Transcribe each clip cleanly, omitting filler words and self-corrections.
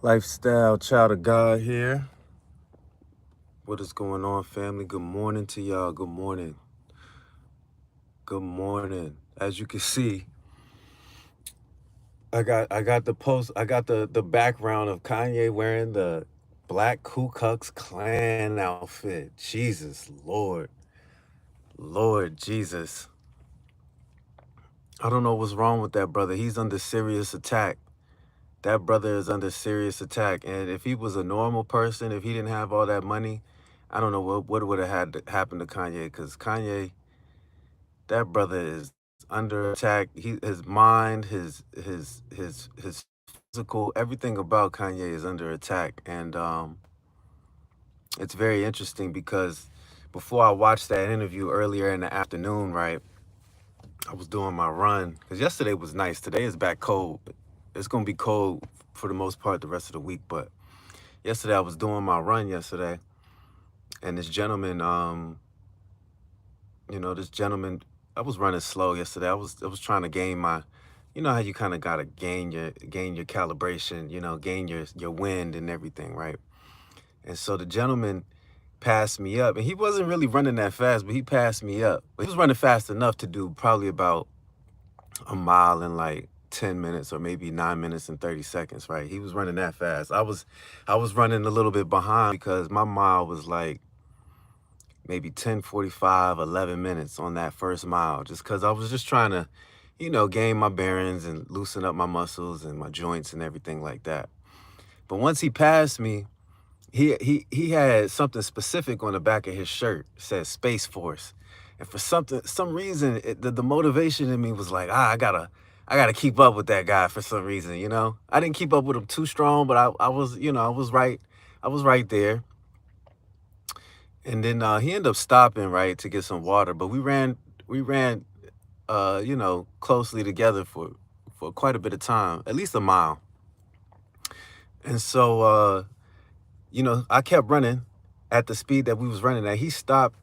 Lifestyle child of God here. What is going on, family? Good morning to y'all. Good morning. Good morning. As you can see, I got the post. I got the background of Kanye wearing the black Ku Klux Klan outfit. Jesus Lord, Lord Jesus. I don't know what's wrong with that brother. He's under serious attack. That brother is under serious attack. And if he was a normal person, if he didn't have all that money, I don't know what would have had to happen to Kanye. Because Kanye, that brother is under attack. His mind, his physical, everything about Kanye is under attack. And it's very interesting because before I watched that interview earlier in the afternoon, right, I was doing my run because yesterday was nice. Today is back cold. It's gonna be cold for the most part the rest of the week, but yesterday I was doing my run yesterday, and this gentleman, this gentleman, I was running slow yesterday. I was trying to gain my, you know how you kind of gotta gain your calibration, gain your wind and everything, right? And so the gentleman passed me up, and he wasn't really running that fast, but he passed me up. But he was running fast enough to do probably about a mile in like 10 minutes or maybe 9 minutes and 30 seconds, right? He was running that fast. I was running a little bit behind because my mile was like maybe 10:45, 11 minutes on that first mile, just because I was just trying to, gain my bearings and loosen up my muscles and my joints and everything like that. But once he passed me, he had something specific on the back of his shirt. It said Space Force. And for some reason, the motivation in me was like, I gotta keep up with that guy for some reason, I didn't keep up with him too strong, but I was, I was right there. And then he ended up stopping, right, to get some water. But we ran, closely together for quite a bit of time, at least a mile. And so, I kept running at the speed that we was running at. He stopped,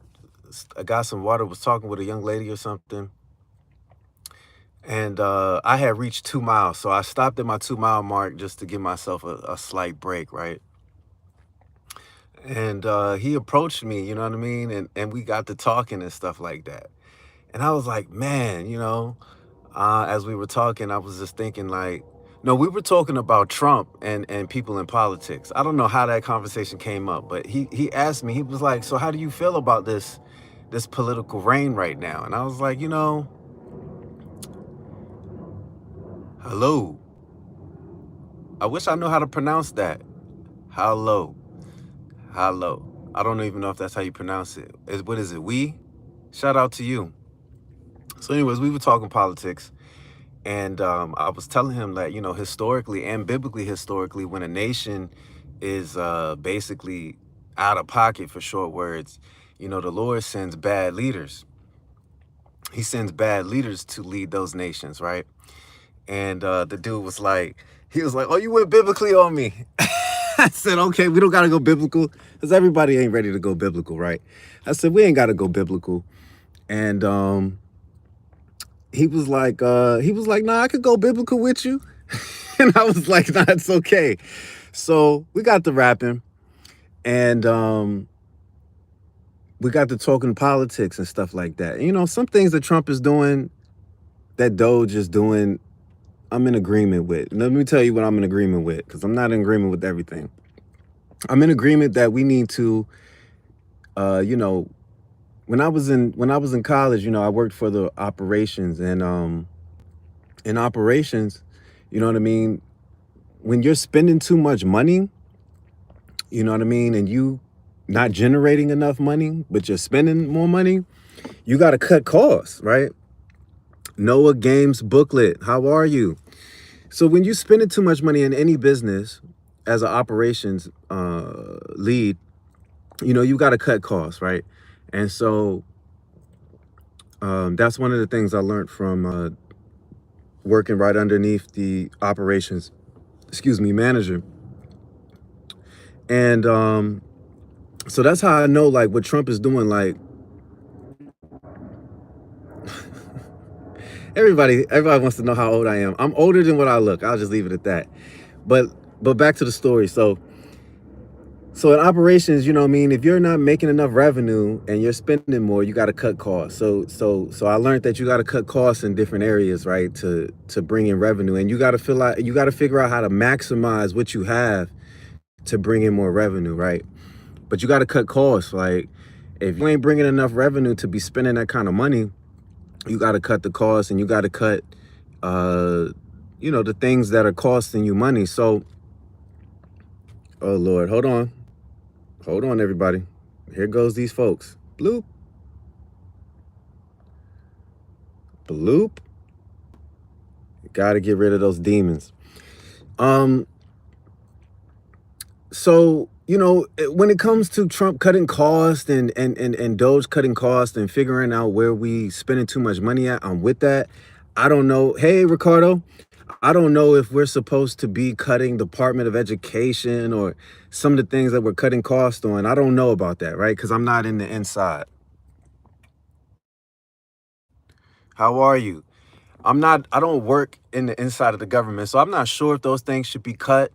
got some water, was talking with a young lady or something. And I had reached 2 miles. So I stopped at my 2 mile mark just to give myself a slight break, right? And he approached me, you know what I mean? And we got to talking and stuff like that. And I was like, man, as we were talking, I was just thinking like, no, we were talking about Trump and people in politics. I don't know how that conversation came up, but he asked me, he was like, so how do you feel about this political reign right now? And I was like, hello. I wish I knew how to pronounce that. Hello. Hello. I don't even know if that's how you pronounce it. What is it? We? Shout out to you. So anyways, we were talking politics. And I was telling him that, historically and biblically historically, when a nation is basically out of pocket, for short words, the Lord sends bad leaders. He sends bad leaders to lead those nations, right? And the dude was like, oh, you went biblically on me. I said, okay, we don't got to go biblical because everybody ain't ready to go biblical, right? I said, we ain't got to go biblical. And he was like, nah, I could go biblical with you. And I was like, nah, it's okay. So we got to rapping, and we got to talking politics and stuff like that. Some things that Trump is doing, that Doge is doing, I'm in agreement with. Let me tell you what I'm in agreement with, because I'm not in agreement with everything. I'm in agreement that we need to, when I was in college, I worked for the operations, and in operations, you know what I mean? When you're spending too much money, you know what I mean, and you not generating enough money, but you're spending more money, you got to cut costs, right? Noah Games booklet. How are you? So when you spending too much money in any business as an operations lead, you got to cut costs, right? And so that's one of the things I learned from working right underneath the operations, manager. And so that's how I know, like, what Trump is doing. Like, everybody wants to know how old I am. I'm older than what I look. I'll just leave it at that. But But back to the story. So in operations, you know what I mean, if you're not making enough revenue and you're spending more, you got to cut costs. So I learned that you got to cut costs in different areas, right? To bring in revenue. And you got to figure out how to maximize what you have to bring in more revenue, right? But you got to cut costs. Like, if you ain't bringing enough revenue to be spending that kind of money, you got to cut the costs, and you got to cut uh the things that are costing you money. So, oh Lord, hold on, everybody. Here goes these folks. Bloop, bloop. Got to get rid of those demons. um so, when it comes to Trump cutting costs and Doge cutting costs and figuring out where we spending too much money at, I'm with that. I don't know. Hey, Ricardo, I don't know if we're supposed to be cutting Department of Education or some of the things that we're cutting costs on. I don't know about that, right? Because I'm not in the inside. How are you? I don't work in the inside of the government, so I'm not sure if those things should be cut,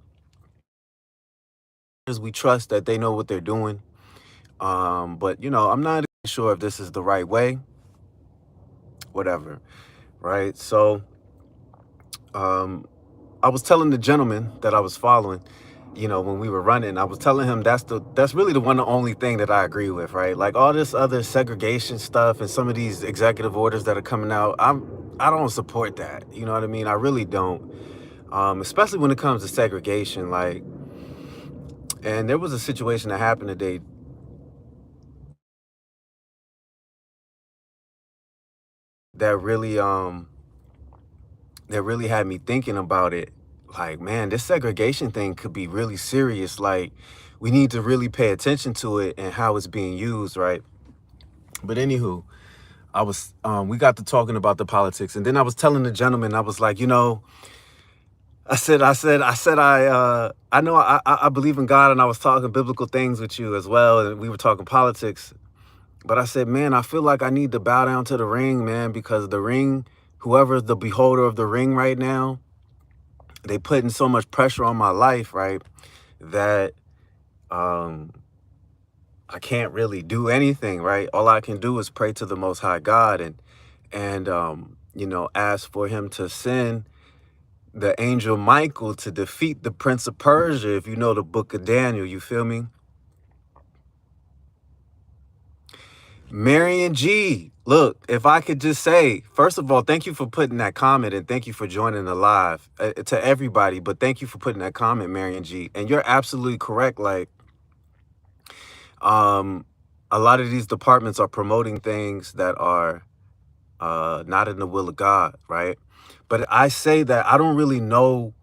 because we trust that they know what they're doing. But I'm not sure if this is the right way, whatever, right? So, um, I was telling the gentleman that I was following, when we were running, I was telling him that's really the only thing that I agree with, right? Like, all this other segregation stuff and some of these executive orders that are coming out, I don't support that. You know what I mean? I really don't. Especially when it comes to segregation, like, and there was a situation that happened today that really had me thinking about it. Like, man, this segregation thing could be really serious. Like, we need to really pay attention to it and how it's being used, right? But anywho, we got to talking about the politics, and then I was telling the gentleman, I was like, I know I believe in God, and I was talking biblical things with you as well, and we were talking politics. But I said, man, I feel like I need to bow down to the ring, man, because the ring, whoever's the beholder of the ring right now, they putting so much pressure on my life, right? That um I can't really do anything, right? All I can do is pray to the Most High God, and ask for him to send the angel Michael to defeat the Prince of Persia, if you know the book of Daniel, you feel me? Marion G, look, if I could just say, first of all, thank you for putting that comment, and thank you for joining the live, to everybody, but thank you for putting that comment, Marion G. And you're absolutely correct. Like, um, a lot of these departments are promoting things that are not in the will of God, right? But I say that I don't really know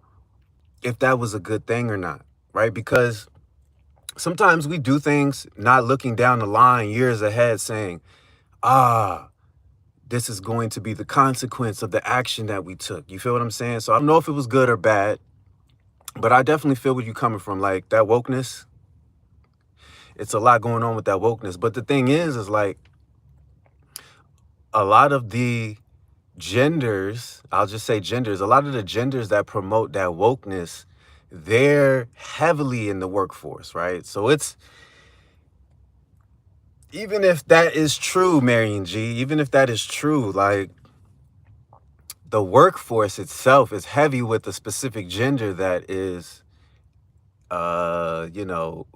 if that was a good thing or not, right? Because sometimes we do things not looking down the line years ahead, saying, this is going to be the consequence of the action that we took. You feel what I'm saying? So I don't know if it was good or bad, but I definitely feel where you're coming from. Like, that wokeness, it's a lot going on with that wokeness. But the thing is like, a lot of the genders, I'll just say genders, a lot of the genders that promote that wokeness, they're heavily in the workforce, right? So it's, even if that is true, Marion G, even if that is true, like, the workforce itself is heavy with a specific gender that is, you know,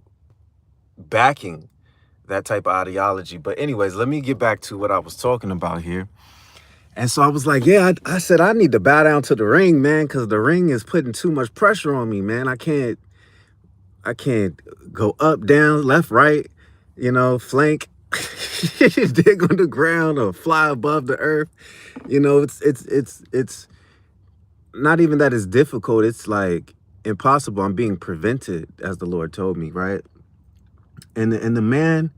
backing that type of ideology. But anyways, let me get back to what I was talking about here. And so I was like, yeah, I said, I need to bow down to the ring, man, because the ring is putting too much pressure on me, man. I can't go up, down, left, right, flank, dig on the ground or fly above the earth. It's not even that it's difficult. It's like impossible. I'm being prevented, as the Lord told me, right? And the man,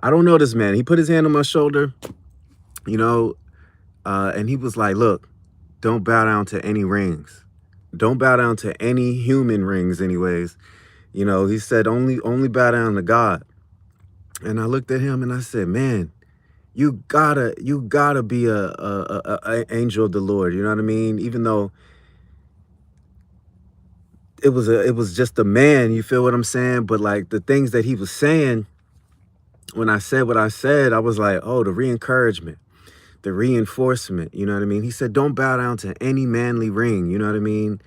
I don't know this man. He put his hand on my shoulder, and he was like, look, don't bow down to any rings. Don't bow down to any human rings, anyways. He said, only bow down to God. And I looked at him and I said, man, you gotta be a angel of the Lord. You know what I mean? Even though it was just a man, you feel what I'm saying? But like the things that he was saying, when I said what I said, I was like, oh, the re-encouragement, the reinforcement, you know what I mean? He said, don't bow down to any manly ring, you know what I mean?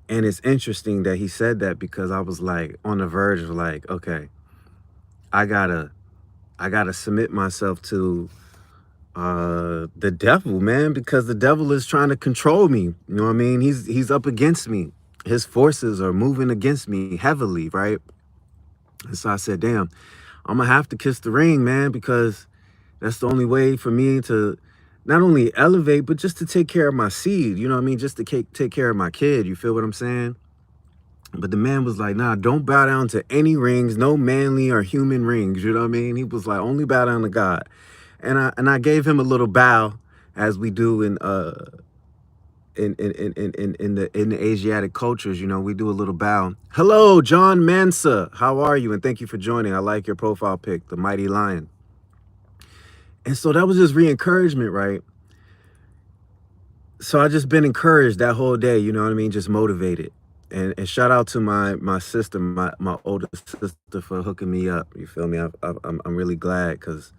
And it's interesting that he said that, because I was like on the verge of like, okay, I gotta submit myself to the devil, man, because the devil is trying to control me. You know what I mean? He's up against me. His forces are moving against me heavily, right? And so I said, damn, I'm gonna have to kiss the ring, man, because that's the only way for me to not only elevate, but just to take care of my seed, you know what I mean? Just to take care of my kid, you feel what I'm saying? But the man was like, nah, don't bow down to any rings, no manly or human rings, you know what I mean? He was like, only bow down to God. And I gave him a little bow, as we do in the Asiatic cultures, you know, we do a little bow. Hello, John Mansa. How are you? And thank you for joining. I like your profile pic, the Mighty Lion. And so that was just re-encouragement, right? So I just been encouraged that whole day, you know what I mean? Just motivated. And shout out to my sister, my older sister, for hooking me up. You feel me? I'm really glad, because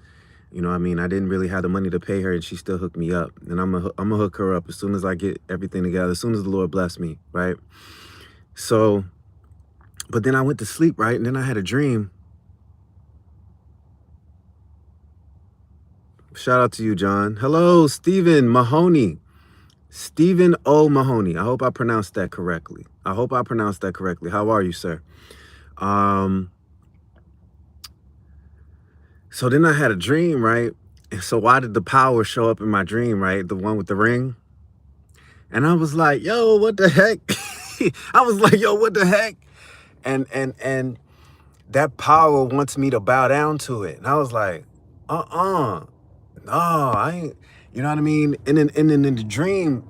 you know what I mean, I didn't really have the money to pay her, and she still hooked me up. And I'm gonna hook her up as soon as I get everything together, as soon as the Lord bless me, right? So, but then I went to sleep, right? And then I had a dream. Shout out to you, John. Hello, Stephen Mahoney. Stephen O. Mahoney. I hope I pronounced that correctly. How are you, sir? So then I had a dream, right? And so why did the power show up in my dream, right? The one with the ring. And I was like, yo, what the heck? I was like, yo, what the heck? And that power wants me to bow down to it. And I was like, no, I ain't, you know what I mean? And then in the dream,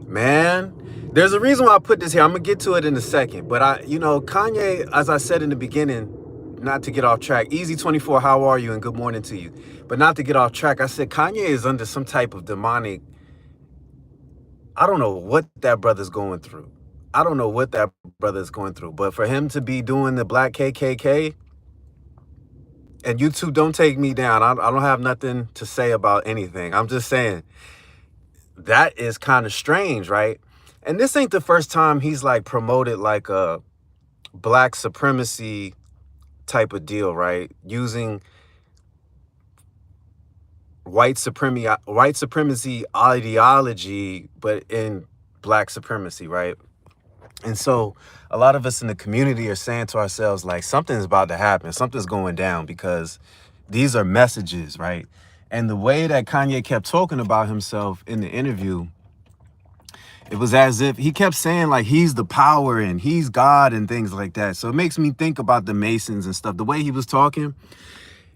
man, there's a reason why I put this here. I'm gonna get to it in a second. But you know, Kanye, as I said in the beginning, not to get off track, Easy24, how are you? And good morning to you. But not to get off track, I said Kanye is under some type of demonic, I don't know what that brother's going through. But for him to be doing the black KKK, and you two don't take me down. I don't have nothing to say about anything. I'm just saying that is kind of strange, right? And this ain't the first time he's like promoted like a black supremacy type of deal, right? Using white supremacy ideology, but in black supremacy, right? And so a lot of us in the community are saying to ourselves, like, something's about to happen. Something's going down, because these are messages, right? And the way that Kanye kept talking about himself in the interview, it was as if he kept saying like he's the power and he's God and things like that. So it makes me think about the Masons and stuff, the way he was talking.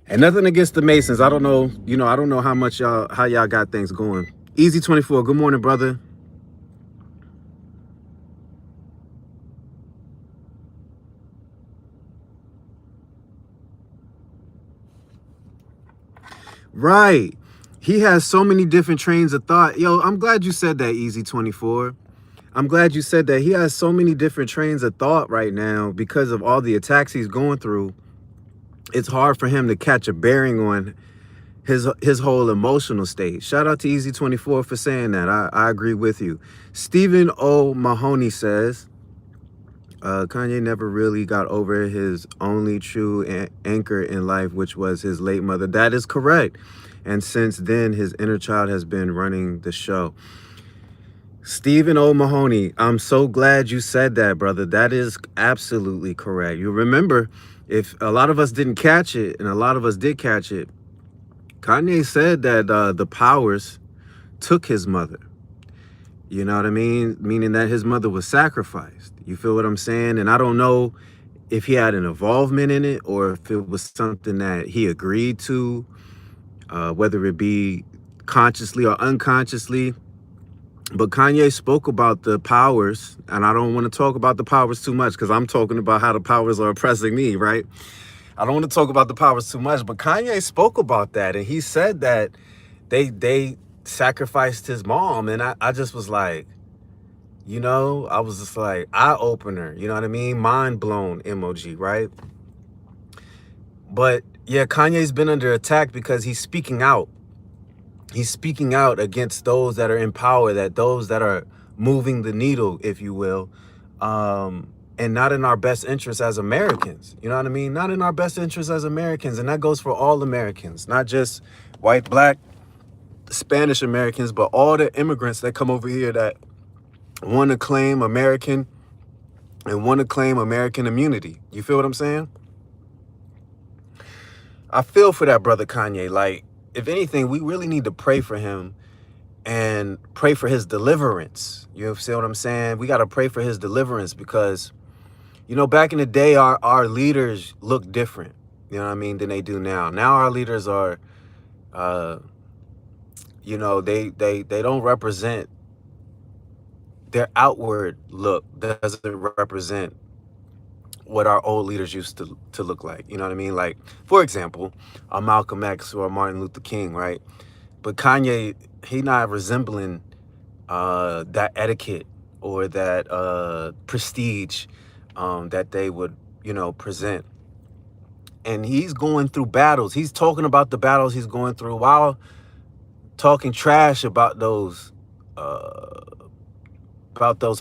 And nothing against the Masons. I don't know, you know, I don't know how y'all got things going. Easy24, good morning, brother. Right. He has so many different trains of thought. Yo, I'm glad you said that, Easy24. I'm glad you said that. He has so many different trains of thought right now because of all the attacks he's going through. It's hard for him to catch a bearing on his whole emotional state. Shout out to Easy24 for saying that. I agree with you. Stephen O. Mahoney says, Kanye never really got over his only true anchor in life, which was his late mother. That is correct. And since then, his inner child has been running the show. Stephen O. Mahoney, I'm so glad you said that, brother. That is absolutely correct. You remember, if a lot of us didn't catch it, and a lot of us did catch it, Kanye said that the powers took his mother. You know what I mean? Meaning that his mother was sacrificed. You feel what I'm saying? And I don't know if he had an involvement in it or if it was something that he agreed to, whether it be consciously or unconsciously. But Kanye spoke about the powers, and I don't want to talk about the powers too much because I'm talking about how the powers are oppressing me, right? I don't want to talk about the powers too much, but Kanye spoke about that, and he said that they sacrificed his mom, and I just was like, You know, I was just like, eye opener, you know what I mean? Mind blown emoji, right? But yeah, Kanye's been under attack because he's speaking out. He's speaking out against those that are in power, that those that are moving the needle, if you will, and not in our best interest as Americans. You know what I mean? Not in our best interest as Americans. And that goes for all Americans, not just white, black, Spanish Americans, but all the immigrants that come over here that want to claim American and want to claim American immunity. You feel what I'm saying? I feel for that brother Kanye. Like, if anything, we really need to pray for him and pray for his deliverance. You see what I'm saying? We got to pray for his deliverance because, you know, back in the day, our leaders looked different, you know what I mean, than they do now. Now our leaders are, you know, they don't represent, their outward look doesn't represent what our old leaders used to look like. You know what I mean? Like, for example, a Malcolm X or a Martin Luther King, right? But Kanye, he not resembling that etiquette or that prestige that they would, you know, present. And he's going through battles. He's talking about the battles he's going through while talking trash about those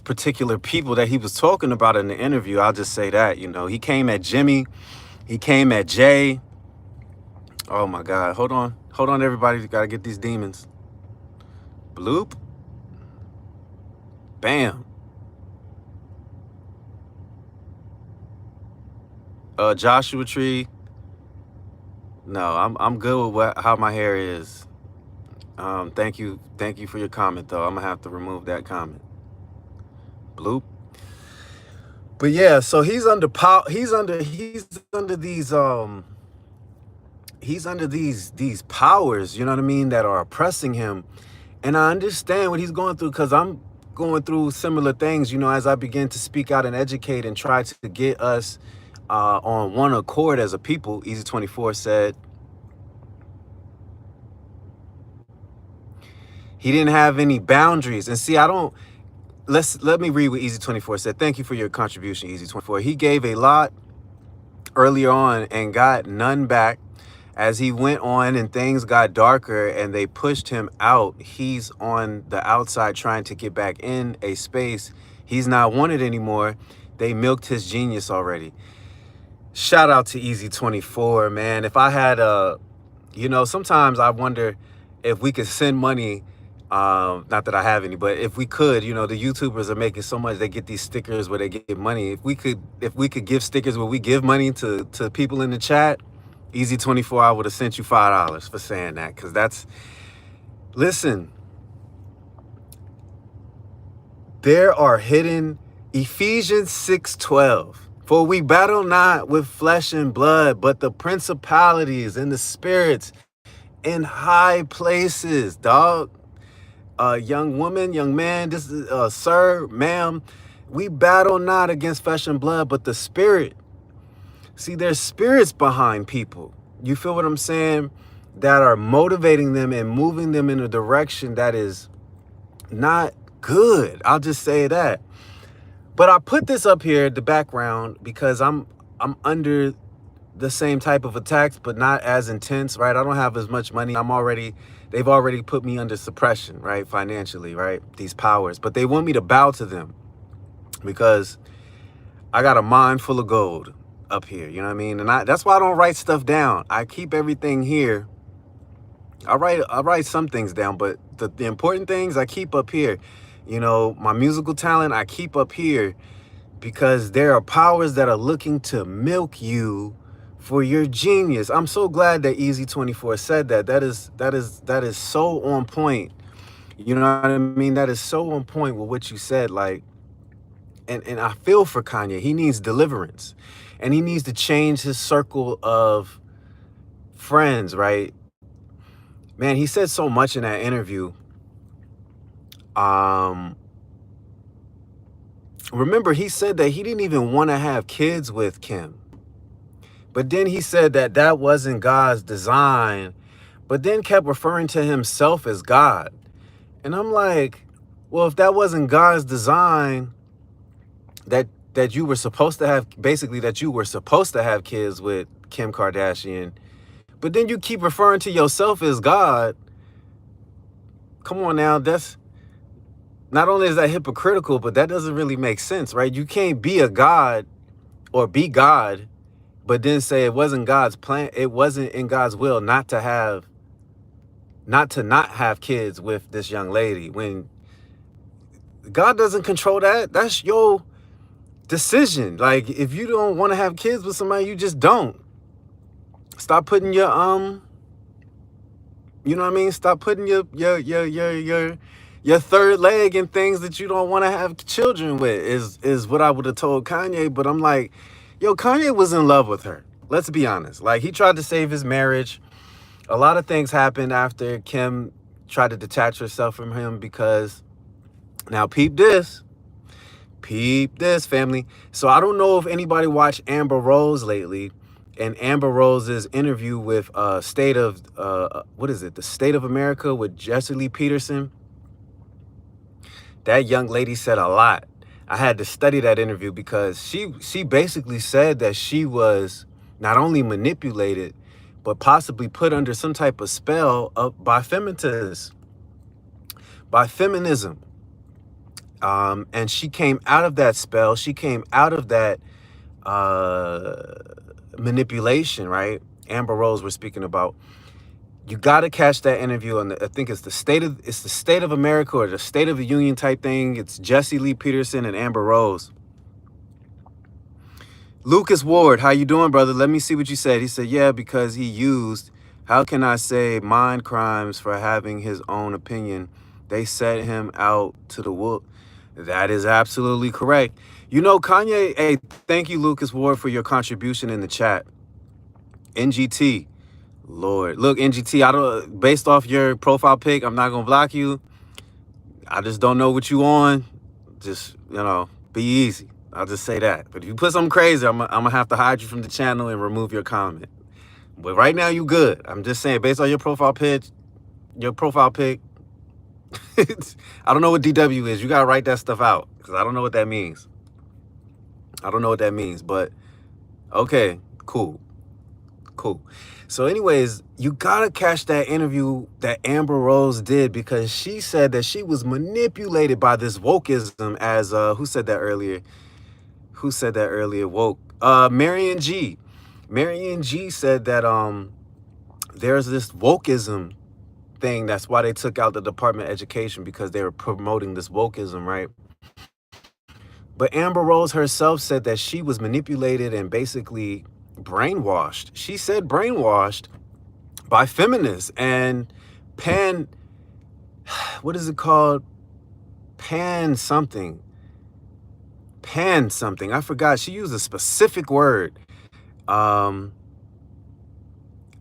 particular people that he was talking about in the interview. I'll just say that, you know, he came at Jimmy, he came at Jay. Oh my God, hold on, everybody, you gotta get these demons. Bloop, bam. Joshua Tree. No, I'm good with how my hair is. Thank you for your comment though. I'm gonna have to remove that comment. Bloop. But yeah, so he's under these powers, you know what I mean, that are oppressing him. And I understand what he's going through because I'm going through similar things, you know, as I begin to speak out and educate and try to get us on one accord as a people. Easy 24 said he didn't have any boundaries. And see, let me read what Easy 24 said. Thank you for your contribution, Easy 24. He gave a lot earlier on and got none back. As he went on and things got darker and they pushed him out, he's on the outside trying to get back in a space he's not wanted anymore. They milked his genius already. Shout out to Easy 24, man. If I had you know, sometimes I wonder if we could send money, not that I have any, but if we could, you know, the YouTubers are making so much, they get these stickers where they get money. If we could give stickers where we give money to people in the chat, Easy 24, I would have sent you $5 for saying that, because that's, listen, there are hidden, Ephesians 6:12. For we battle not with flesh and blood, but the principalities and the spirits in high places, dog. Young woman, young man, this is sir, ma'am. We battle not against flesh and blood, but the spirit. See, there's spirits behind people. You feel what I'm saying? That are motivating them and moving them in a direction that is not good. I'll just say that. But I put this up here, the background, because I'm under the same type of attacks, but not as intense, right? I don't have as much money. They've already put me under suppression, right? Financially, right? These powers, but they want me to bow to them because I got a mind full of gold up here, you know what I mean? And that's why I don't write stuff down. I keep everything here. I write some things down, but the important things I keep up here. You know, my musical talent, I keep up here because there are powers that are looking to milk you for your genius. I'm so glad that Easy 24 said that. That is so on point. You know what I mean? That is so on point with what you said. Like, and I feel for Kanye. He needs deliverance, and he needs to change his circle of friends, right? Man, he said so much in that interview. Remember, he said that he didn't even want to have kids with Kim. But then he said that that wasn't God's design, but then kept referring to himself as God. And I'm like, Well, if that wasn't God's design, that you were supposed to have, basically that you were supposed to have kids with Kim Kardashian, but then you keep referring to yourself as God. Come on now, that's not only is that hypocritical, but that doesn't really make sense, right? You can't be a God or be God, but then say it wasn't God's plan, it wasn't in God's will not have kids with this young lady, when God doesn't control that. That's your decision. Like, if you don't want to have kids with somebody, you just don't. Stop putting your you know what I mean? Stop putting your third leg in things that you don't want to have children with, is what I would have told Kanye. But I'm like, yo, Kanye was in love with her. Let's be honest. Like, he tried to save his marriage. A lot of things happened after Kim tried to detach herself from him, because now peep this, family. So I don't know if anybody watched Amber Rose lately, and Amber Rose's interview with State of what is it? The State of America with Jesse Lee Peterson. That young lady said a lot. I had to study that interview, because she basically said that she was not only manipulated, but possibly put under some type of spell by feminism. And she came out of that spell. She came out of that manipulation, right? Amber Rose we're speaking about. You got to catch that interview on I think it's the State of America, or the State of the Union type thing. It's Jesse Lee Peterson and Amber Rose. Lucas Ward, how you doing, brother? Let me see what you said. He said, yeah, because he used, how can I say, mind crimes for having his own opinion. They set him out to the wolf. That is absolutely correct. You know, Kanye, hey, thank you, Lucas Ward, for your contribution in the chat. NGT, Lord. Look, NGT, I don't, based off your profile pic, I'm not gonna block you. I just don't know what you on. Just, be easy. I'll just say that. But if you put something crazy, I'm gonna have to hide you from the channel and remove your comment. But right now, you good. I'm just saying, based on your profile pic, I don't know what DW is. You gotta write that stuff out, because I don't know what that means. But okay, cool. So anyways, you gotta catch that interview that Amber Rose did, because she said that she was manipulated by this wokeism, as who said that earlier? Woke. Marion G. Said that there's this wokeism thing. That's why they took out the Department of Education, because they were promoting this wokeism, right? But Amber Rose herself said that she was manipulated and basically brainwashed. She said brainwashed by feminists and what is it called? Pan something. I forgot. She used a specific word.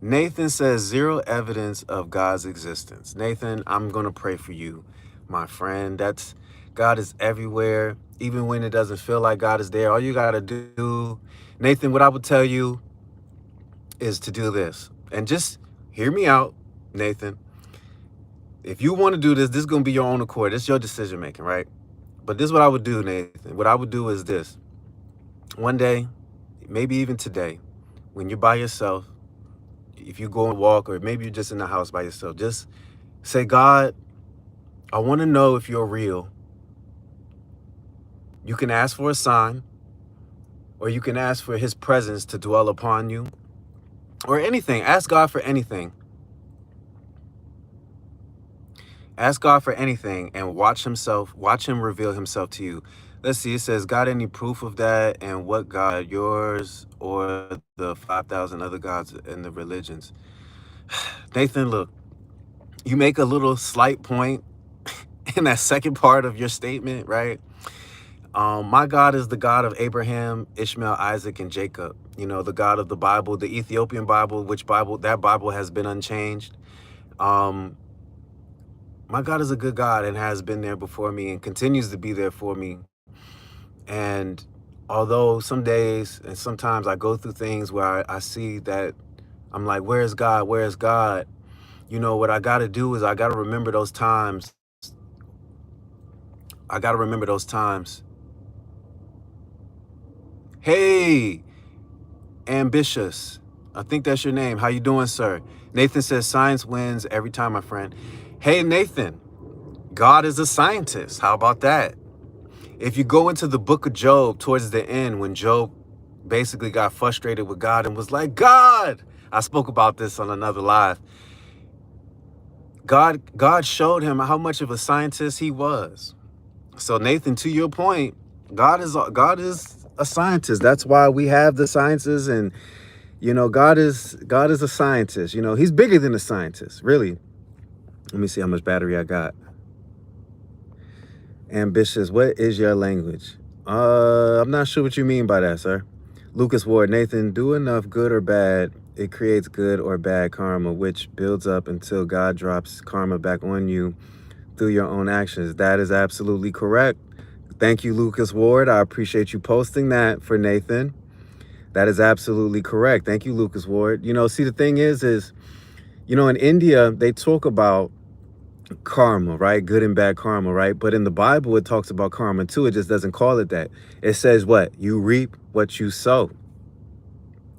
Nathan says, zero evidence of God's existence. Nathan, I'm going to pray for you, my friend. God is everywhere, even when it doesn't feel like God is there. All you got to do, Nathan, what I would tell you is to do this. And just hear me out, Nathan. If you want to do this, this is going to be your own accord. It's your decision making, right? But this is what I would do, Nathan. What I would do is this. One day, maybe even today, when you're by yourself, if you go and walk, or maybe you're just in the house by yourself, just say, God, I want to know if you're real. You can ask for a sign, or you can ask for his presence to dwell upon you, or anything. Ask God for anything. Ask God for anything and watch him reveal himself to you. Let's see, it says, got any proof of that? And what God, yours or the 5,000 other gods in the religions? Nathan, look, you make a little slight point in that second part of your statement, right? My God is the God of Abraham, Ishmael, Isaac, and Jacob. The God of the Bible, the Ethiopian Bible, that Bible has been unchanged. My God is a good God and has been there before me and continues to be there for me. And although some days and sometimes I go through things where I see that I'm like, where is God? Where is God? What I got to do is I got to remember those times I got to remember those times. Hey, Ambitious. I think that's your name. How you doing, sir? Nathan says science wins every time, my friend. Hey, Nathan, God is a scientist. How about that? If you go into the book of Job towards the end, when Job basically got frustrated with God and was like, God, I spoke about this on another live. God showed him how much of a scientist he was. So Nathan, to your point, God is a scientist. That's why we have the sciences, and God is a scientist. He's bigger than a scientist, really. Let me see how much battery I got. Ambitious, what is your language? I'm not sure what you mean by that, sir. Lucas Ward, Nathan, do enough good or bad, it creates good or bad karma, which builds up until God drops karma back on you through your own actions. That is absolutely correct. Thank you, Lucas Ward. I appreciate you posting that for Nathan. That is absolutely correct. Thank you, Lucas Ward. See, the thing is, in India, they talk about karma, right? Good and bad karma, right? But in the Bible, it talks about karma too. It just doesn't call it that. It says what? You reap what you sow.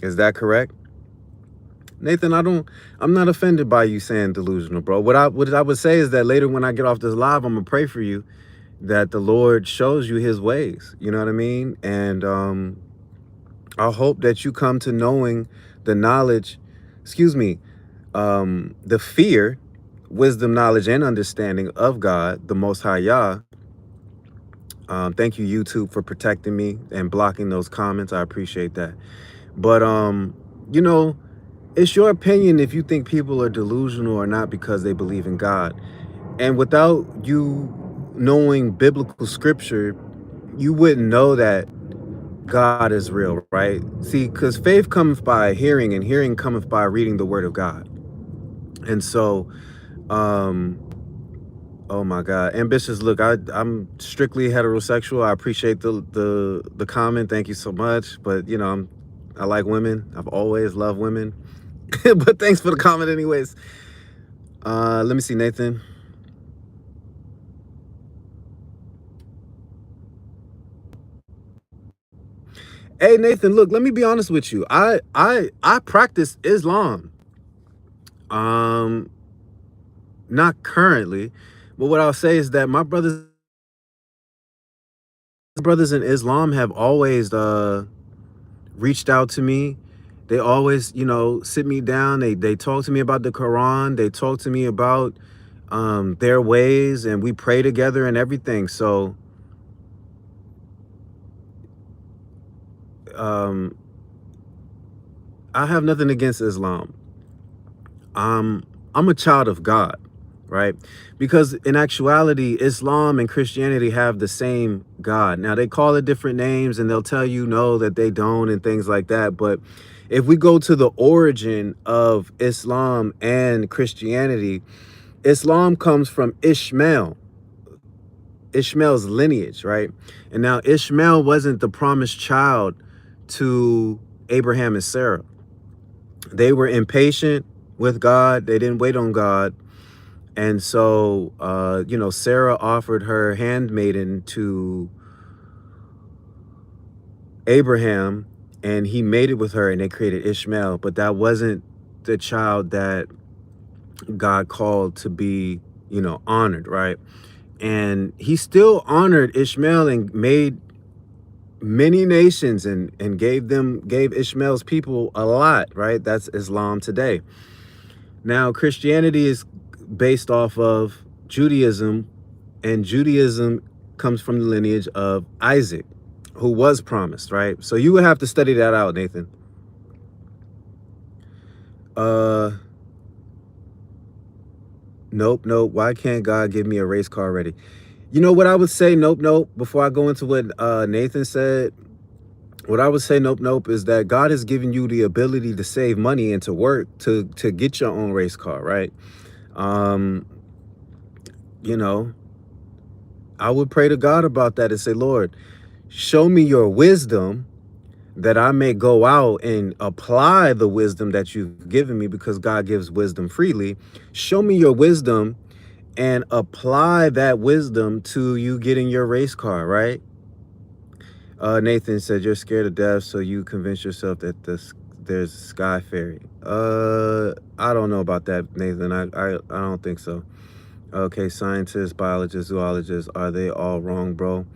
Is that correct? Nathan, I'm not offended by you saying delusional, bro. What I would say is that later when I get off this live, I'm gonna pray for you that the Lord shows you his ways. You know what I mean? And I hope that you come to knowing the knowledge, the fear, wisdom, knowledge, and understanding of God, the Most High Yah. Thank you, YouTube, for protecting me and blocking those comments. I appreciate that. But it's your opinion if you think people are delusional or not because they believe in God. And without you knowing biblical scripture, you wouldn't know that God is real, right? See, because faith cometh by hearing, and hearing cometh by reading the word of God. And so, oh my God, Ambitious, look, I'm strictly heterosexual. I appreciate the comment. Thank you so much. But I like women. I've always loved women. But thanks for the comment anyways. Let me see, Nathan. Hey Nathan, look, let me be honest with you. I practice Islam. Not currently, but what I'll say is that my brothers in Islam have always reached out to me. They always, sit me down. They talk to me about the Quran. They talk to me about their ways, and we pray together and everything. So I have nothing against Islam. I'm a child of God, right? Because in actuality, Islam and Christianity have the same God. Now they call it different names, and they'll tell you no, that they don't, and things like that. But if we go to the origin of Islam and Christianity, Islam comes from Ishmael's lineage, right? And now Ishmael wasn't the promised child to Abraham and Sarah. They were impatient with God. They didn't wait on God. And so, Sarah offered her handmaiden to Abraham, and he mated with her, and they created Ishmael. But that wasn't the child that God called to be, honored, right? And he still honored Ishmael and made many nations and gave Ishmael's people a lot, right? That's Islam today. Now, Christianity is based off of Judaism, and Judaism comes from the lineage of Isaac, who was promised, right? So you would have to study that out, Nathan. Nope. Why can't God give me a race car already? You know what I would say, nope, before I go into what Nathan said? What I would say, nope, is that God has given you the ability to save money and to work to get your own race car, right? I would pray to God about that and say, Lord, show me your wisdom that I may go out and apply the wisdom that you've given me, because God gives wisdom freely. Show me your wisdom and apply that wisdom to you getting your race car, right? Nathan said you're scared of death, so you convince yourself that there's a sky fairy. I don't know about that, Nathan. I don't think so. Okay, scientists, biologists, zoologists, are they all wrong, bro?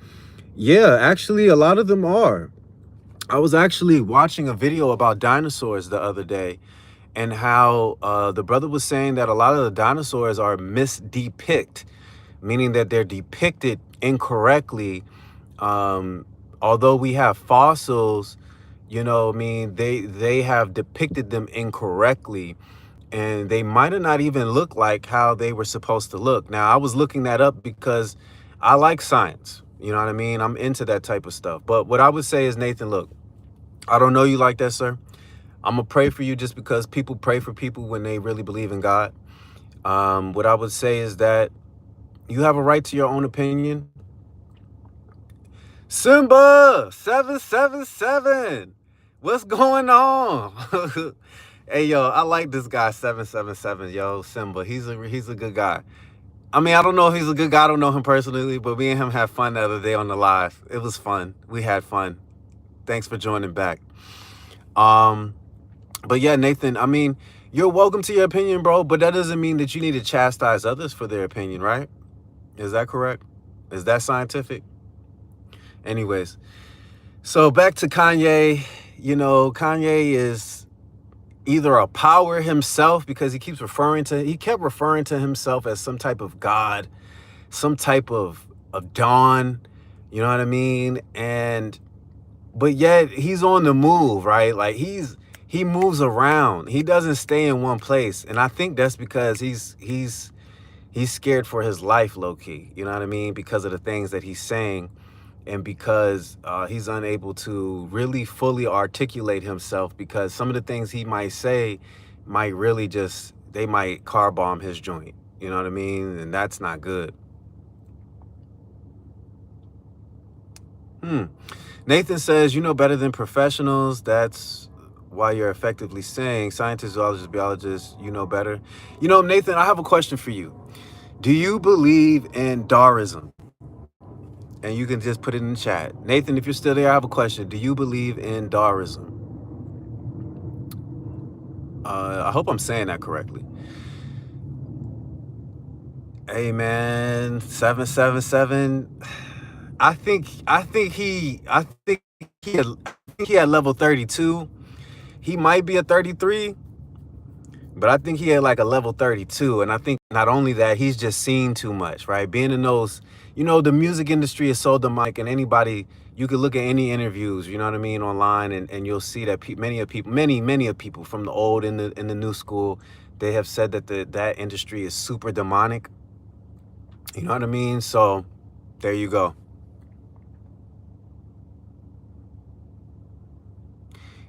Yeah, actually, a lot of them are. I was actually watching a video about dinosaurs the other day, and how the brother was saying that a lot of the dinosaurs are misdepict, meaning that they're depicted incorrectly. Um, Although we have fossils, you know, I mean, they have depicted them incorrectly, and they might have not even looked like how they were supposed to look. Now, I was looking that up because I like science. You know what I mean? I'm into that type of stuff. But what I would say is, Nathan, look, I don't know you like that, sir. I'm gonna pray for you just because people pray for people when they really believe in God. What I would say is that you have a right to your own opinion. Simba 777, what's going on? Hey yo, I like this guy 777. Yo, Simba, he's a good guy. I mean, I don't know if he's a good guy. I don't know him personally, but me and him had fun the other day on the live. It was fun. We had fun. Thanks for joining back. Um, But yeah, Nathan, I mean, you're welcome to your opinion, bro, but that doesn't mean that you need to chastise others for their opinion, right? Is that correct? Is that scientific? Anyways, so back to Kanye. You know, Kanye is either a power himself because he kept referring to himself as some type of God, some type of dawn, you know what I mean? But yet he's on the move, right? Like he moves around. He doesn't stay in one place. And I think that's because he's scared for his life, low key. You know what I mean? Because of the things that he's saying, and because he's unable to really fully articulate himself, because some of the things he might say might really they might car bomb his joint. You know what I mean? And that's not good. Nathan says, you know better than professionals. That's why you're effectively saying scientists, zoologists, biologists, you know better. You know, Nathan, I have a question for you. Do you believe in Darwinism? And you can just put it in the chat. Nathan, if you're still there, I have a question. Do you believe in Darwinism? I hope I'm saying that correctly. Hey man, 777. I think he had level 32. He might be a 33, but I think he had like a level 32. And I think not only that, he's just seen too much, right? Being in those, you know, the music industry is so demonic, and anybody, you could look at any interviews, you know what I mean, online, and you'll see that many of people from the old and the new school, they have said that that industry is super demonic. You know what I mean? So there you go.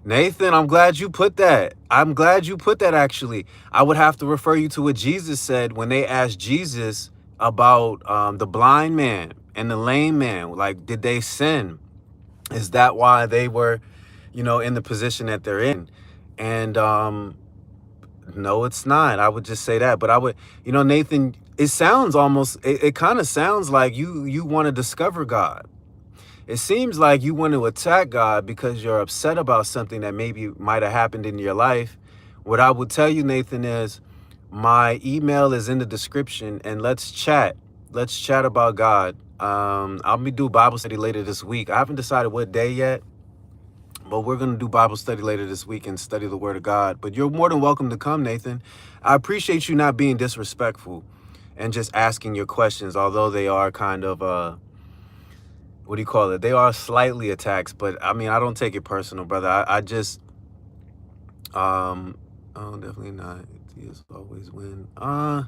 Nathan, I'm glad you put that. I'm glad you put that, actually. I would have to refer you to what Jesus said when they asked Jesus about the blind man and the lame man. Like, did they sin? Is that why they were, you know, in the position that they're in? And no, it's not. I would just say that. But I would, you know, Nathan, it kind of sounds like you want to discover God. It seems like you want to attack God because you're upset about something that maybe might have happened in your life. What I would tell you, Nathan, is my email is in the description, and let's chat. Let's chat about God. I'll be do Bible study later this week. I haven't decided what day yet, but we're going to do Bible study later this week and study the Word of God. But you're more than welcome to come, Nathan. I appreciate you not being disrespectful and just asking your questions, although they are kind of what do you call it? They are slightly attacks, but I mean, I don't take it personal, brother. I just, oh, definitely not. Yes, always win. I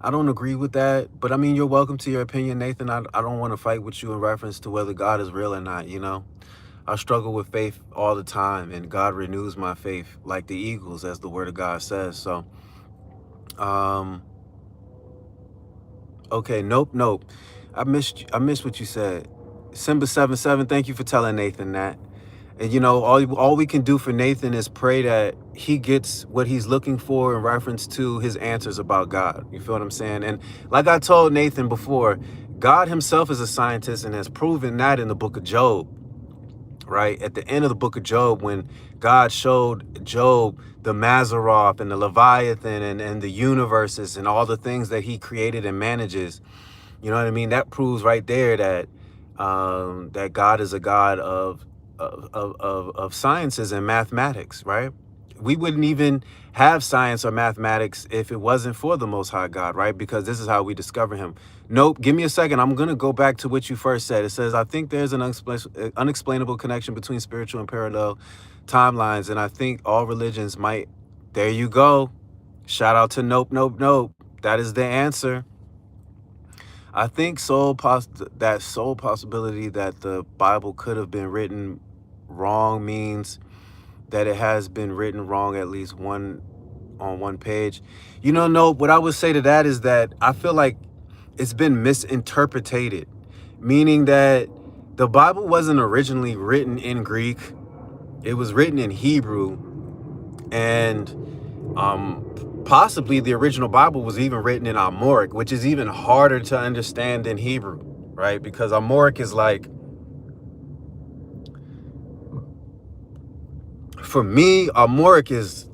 don't agree with that, but I mean, you're welcome to your opinion, Nathan. I don't want to fight with you in reference to whether God is real or not. You know, I struggle with faith all the time, and God renews my faith like the eagles, as the Word of God says. So, okay, nope. I missed what you said. Simba 77, thank you for telling Nathan that. And all we can do for Nathan is pray that he gets what he's looking for in reference to his answers about God. You feel what I'm saying? And like I told Nathan before, God himself is a scientist and has proven that in the book of Job, right? At the end of the book of Job, when God showed Job the Mazzaroth and the Leviathan and the universes and all the things that he created and manages, you know what I mean? That proves right there that that God is a God of sciences and mathematics, right? We wouldn't even have science or mathematics if it wasn't for the Most High God, right? Because this is how we discover him. Nope, give me a second. I'm going to go back to what you first said. It says, I think there's an unexplainable connection between spiritual and parallel timelines, and I think all religions might. There you go. Shout out to Nope, Nope, Nope. That is the answer. I think that sole possibility that the Bible could have been written wrong means that it has been written wrong at least on one page. No, what I would say to that is that I feel like it's been misinterpreted, meaning that the Bible wasn't originally written in Greek. It was written in Hebrew, and possibly the original Bible was even written in Amharic, which is even harder to understand than Hebrew, right? Because Amharic is like, for me, Amharic is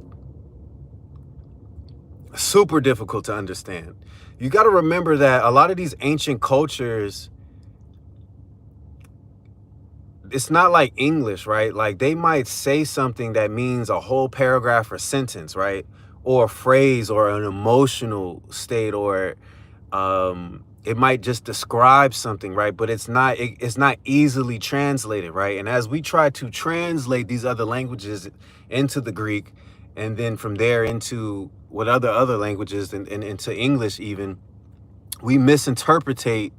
super difficult to understand. You got to remember that a lot of these ancient cultures, it's not like English, right? Like they might say something that means a whole paragraph or sentence, right? Or a phrase or an emotional state, or it might just describe something, right? But it's not easily translated, right? And as we try to translate these other languages into the Greek, and then from there into what other languages and into English even, we misinterpretate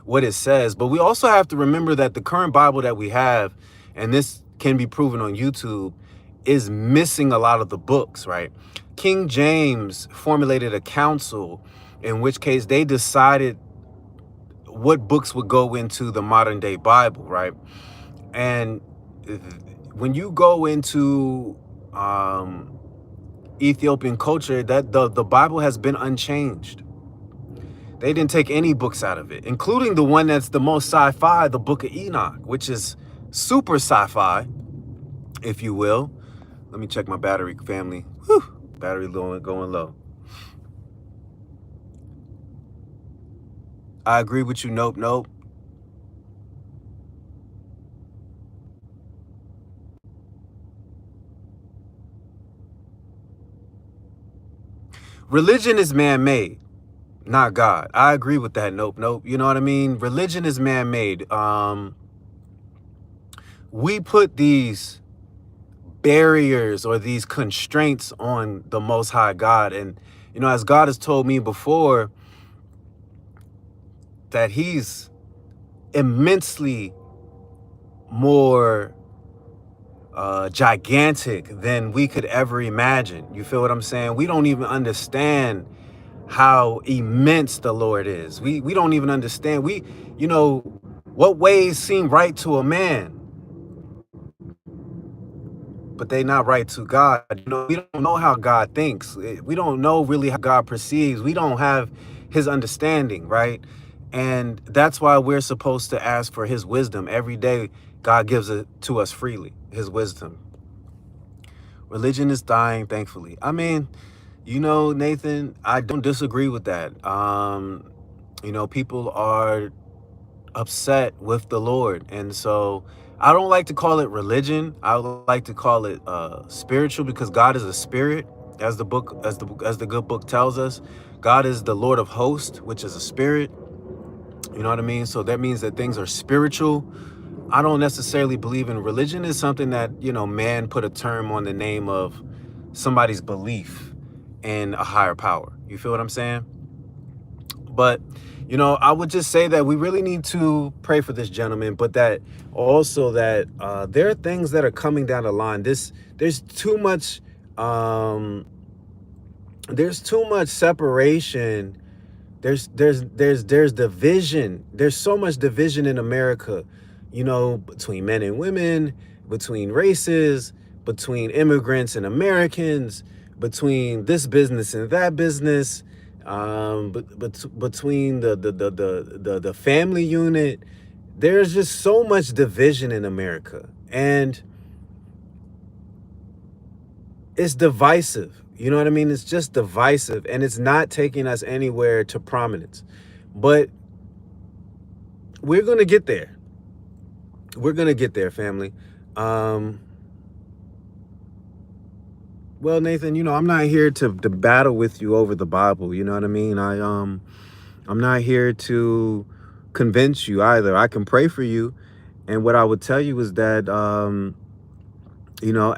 what it says. But we also have to remember that the current Bible that we have, and this can be proven on YouTube, is missing a lot of the books, right? King James formulated a council in which case they decided what books would go into the modern day Bible, right? And when you go into Ethiopian culture, that the Bible has been unchanged. They didn't take any books out of it, including the one that's the most sci-fi, the Book of Enoch, which is super sci-fi, if you will. Let me check my battery, family. Whew, battery going low. I agree with you. Nope, nope. Religion is man-made, not God. I agree with that. Nope, nope. You know what I mean? Religion is man-made. We put these barriers or these constraints on the Most High God. And, as God has told me before, that he's immensely more gigantic than we could ever imagine. You feel what I'm saying? We don't even understand how immense the Lord is. We don't even understand. What ways seem right to a man, but they not right to God. We don't know how God thinks. We don't know really how God perceives. We don't have his understanding, right? And that's why we're supposed to ask for his wisdom every day. God gives it to us freely, his wisdom. Religion is dying, thankfully. I mean, Nathan, I don't disagree with that. People are upset with the Lord. And so I don't like to call it religion. I would like to call it spiritual, because God is a spirit, as the good book tells us. God is the Lord of hosts, which is a spirit. You know what I mean? So that means that things are spiritual. I don't necessarily believe in religion. Is something that, man put a term on the name of somebody's belief in a higher power. You feel what I'm saying? But, I would just say that we really need to pray for this gentleman, but that also that there are things that are coming down the line. There's too much separation. There's division. There's so much division in America, between men and women, between races, between immigrants and Americans, between this business and that business, between the family unit. There's just so much division in America, and it's divisive. You know what I mean? It's just divisive, and it's not taking us anywhere to prominence. But we're gonna get there. We're gonna get there, family. Um, well, Nathan, I'm not here to battle with you over the Bible. You know what I mean? I'm not here to convince you either. I can pray for you, and what I would tell you is that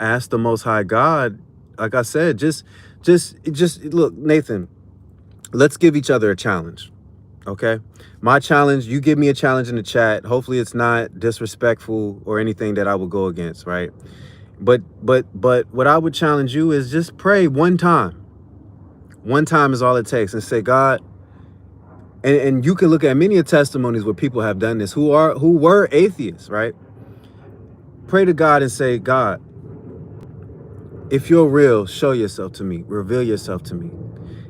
ask the Most High God. Like I said, just look, Nathan. Let's give each other a challenge. Okay, my challenge, you give me a challenge in the chat. Hopefully it's not disrespectful or anything that I would go against, right? But what I would challenge you is just pray one time. One time is all it takes, and say, God, and you can look at many of testimonies where people have done this who were atheists, right? Pray to God and say, God, if you're real, show yourself to me, reveal yourself to me.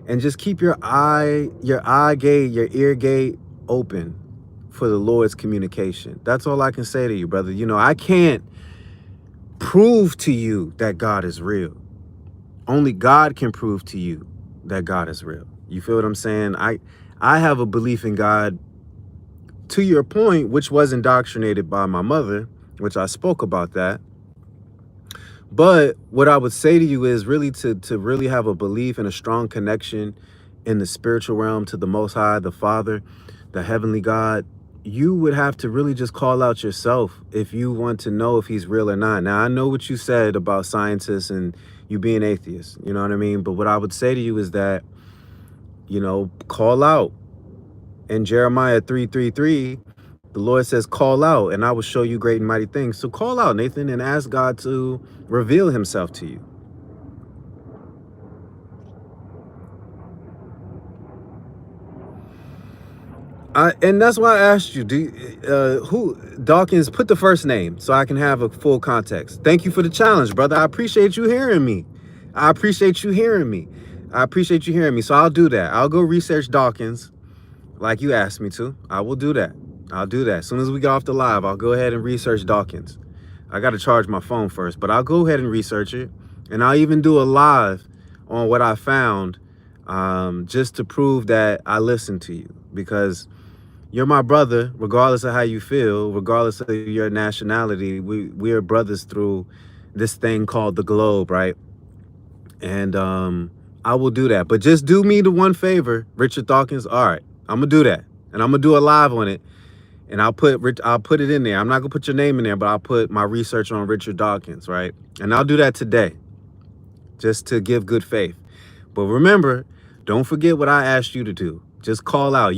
And just keep your eye gate, your ear gate open for the Lord's communication. That's all I can say to you, brother. I can't prove to you that God is real. Only God can prove to you that God is real. You feel what I'm saying? I have a belief in God, to your point, which was indoctrinated by my mother, which I spoke about that. But what I would say to you is really to really have a belief and a strong connection in the spiritual realm to the Most High, the Father, the Heavenly God. You would have to really just call out yourself if you want to know if he's real or not. Now, I know what you said about scientists and you being atheist, you know what I mean? But what I would say to you is that, call out. In Jeremiah 3:3, the Lord says, call out and I will show you great and mighty things. So call out, Nathan, and ask God to reveal himself to you. And that's why I asked you, who Dawkins, put the first name so I can have a full context. Thank you for the challenge, brother. I appreciate you hearing me. I appreciate you hearing me. I appreciate you hearing me. So I'll do that. I'll go research Dawkins like you asked me to. I will do that. I'll do that. As soon as we get off the live, I'll go ahead and research Dawkins. I got to charge my phone first, but I'll go ahead and research it. And I'll even do a live on what I found, just to prove that I listened to you, because you're my brother, regardless of how you feel, regardless of your nationality. We are brothers through this thing called the globe, right? And I will do that. But just do me the one favor, Richard Dawkins. All right, I'm gonna do that, and I'm gonna do a live on it, and I'll put it in there. I'm not gonna put your name in there, but I'll put my research on Richard Dawkins, right? And I'll do that today, just to give good faith. But remember, don't forget what I asked you to do. Just call out.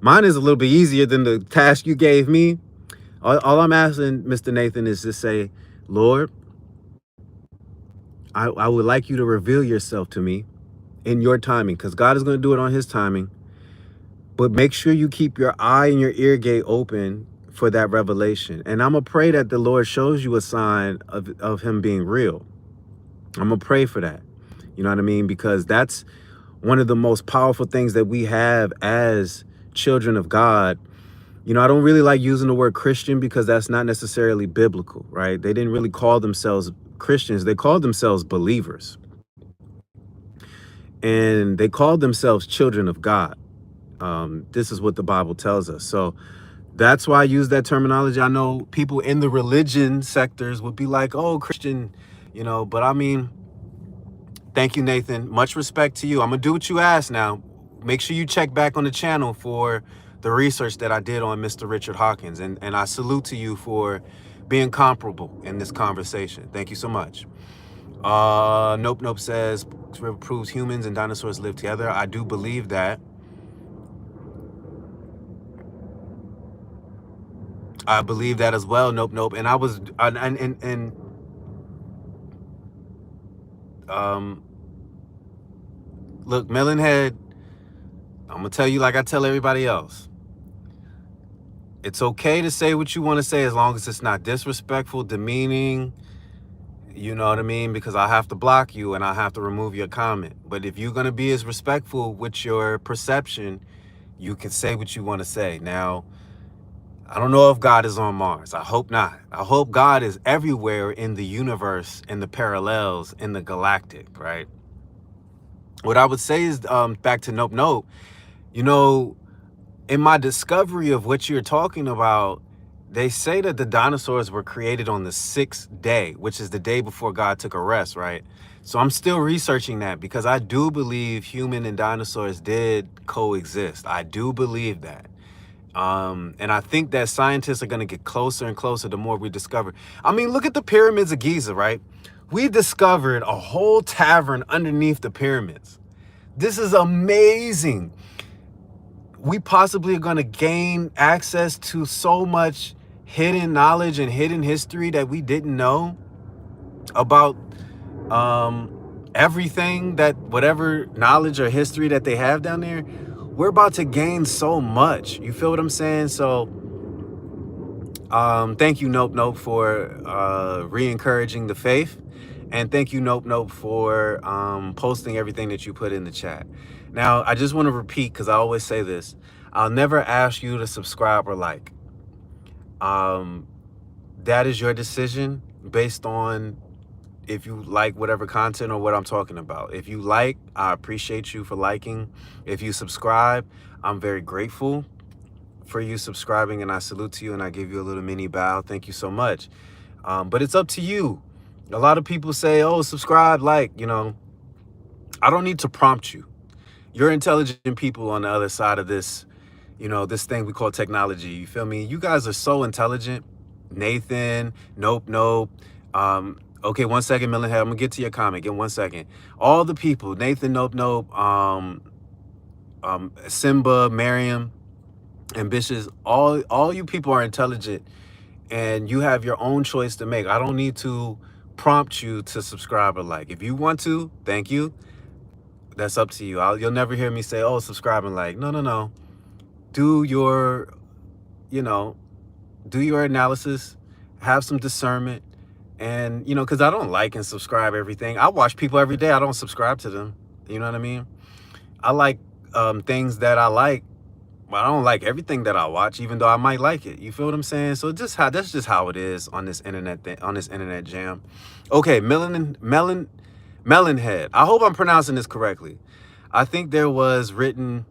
Mine is a little bit easier than the task you gave me. All I'm asking, Mr. Nathan, is to say, Lord, I would like you to reveal yourself to me in your timing, because God is going to do it on his timing. But make sure you keep your eye and your ear gate open for that revelation. And I'm going to pray that the Lord shows you a sign of him being real. I'm going to pray for that. You know what I mean? Because that's one of the most powerful things that we have as children of God. I don't really like using the word Christian because that's not necessarily biblical, right? They didn't really call themselves Christians. They called themselves believers. And they called themselves children of God. This is what the Bible tells us. So that's why I use that terminology. I know people in the religion sectors would be like, oh, Christian, but I mean, thank you, Nathan. Much respect to you. I'm going to do what you asked now. Make sure you check back on the channel for the research that I did on Mr. Richard Hawkins. And I salute to you for being comparable in this conversation. Thank you so much. Nope says proves humans and dinosaurs live together. I do believe that. I believe that as well. Nope. And I was look, Melonhead, I'm gonna tell you like I tell everybody else. It's okay to say what you want to say as long as it's not disrespectful, demeaning, you know what I mean? Because I have to block you and I have to remove your comment. But if you're going to be as respectful with your perception, you can say what you want to say. Now, I don't know if God is on Mars. I hope not. I hope God is everywhere in the universe, in the parallels, in the galactic, right? What I would say is, back to Nope Nope, you know, in my discovery of what you're talking about, they say that the dinosaurs were created on the 6th day, which is the day before God took a rest, right? So I'm still researching that because I do believe human and dinosaurs did coexist. I do believe that. And I think that scientists are going to get closer and closer the more we discover. I mean, look at the pyramids of Giza, right? We discovered a whole tavern underneath the pyramids. This is amazing. We possibly are going to gain access to so much hidden knowledge and hidden history that we didn't know about everything, that whatever knowledge or history that they have down there. We're about to gain so much. You feel what I'm saying? So thank you, Nope Nope, for re-encouraging the faith. And thank you, Nope Nope, for posting everything that you put in the chat. Now, I just want to repeat, because I always say this, I'll never ask you to subscribe or like. That is your decision based on if you like whatever content or what I'm talking about. If you like, I appreciate you for liking. If you subscribe, I'm very grateful for you subscribing, and I salute to you and I give you a little mini bow. Thank you so much. But it's up to you. A lot of people say, oh, subscribe, like, you know, I don't need to prompt you. You're intelligent people on the other side of this, you know, this thing we call technology. You feel me? You guys are so intelligent. Nathan, Nope Nope. Okay, 1 second, Millenhead. I'm gonna get to your comment. Give 1 second. All the people, Nathan, Nope Nope, Simba, Miriam, Ambitious, all you people are intelligent and you have your own choice to make. I don't need to prompt you to subscribe or like. If you want to, thank you. That's up to you. You'll never hear me say, oh, subscribe and like. No, no, no. Do your, you know, do your analysis, have some discernment. And, you know, because I don't like and subscribe everything. I watch people every day. I don't subscribe to them. You know what I mean? I like things that I like, but I don't like everything that I watch, even though I might like it. You feel what I'm saying? So that's just how it is on this internet thing, on this internet jam. Okay, Melonhead. I hope I'm pronouncing this correctly. I think there was written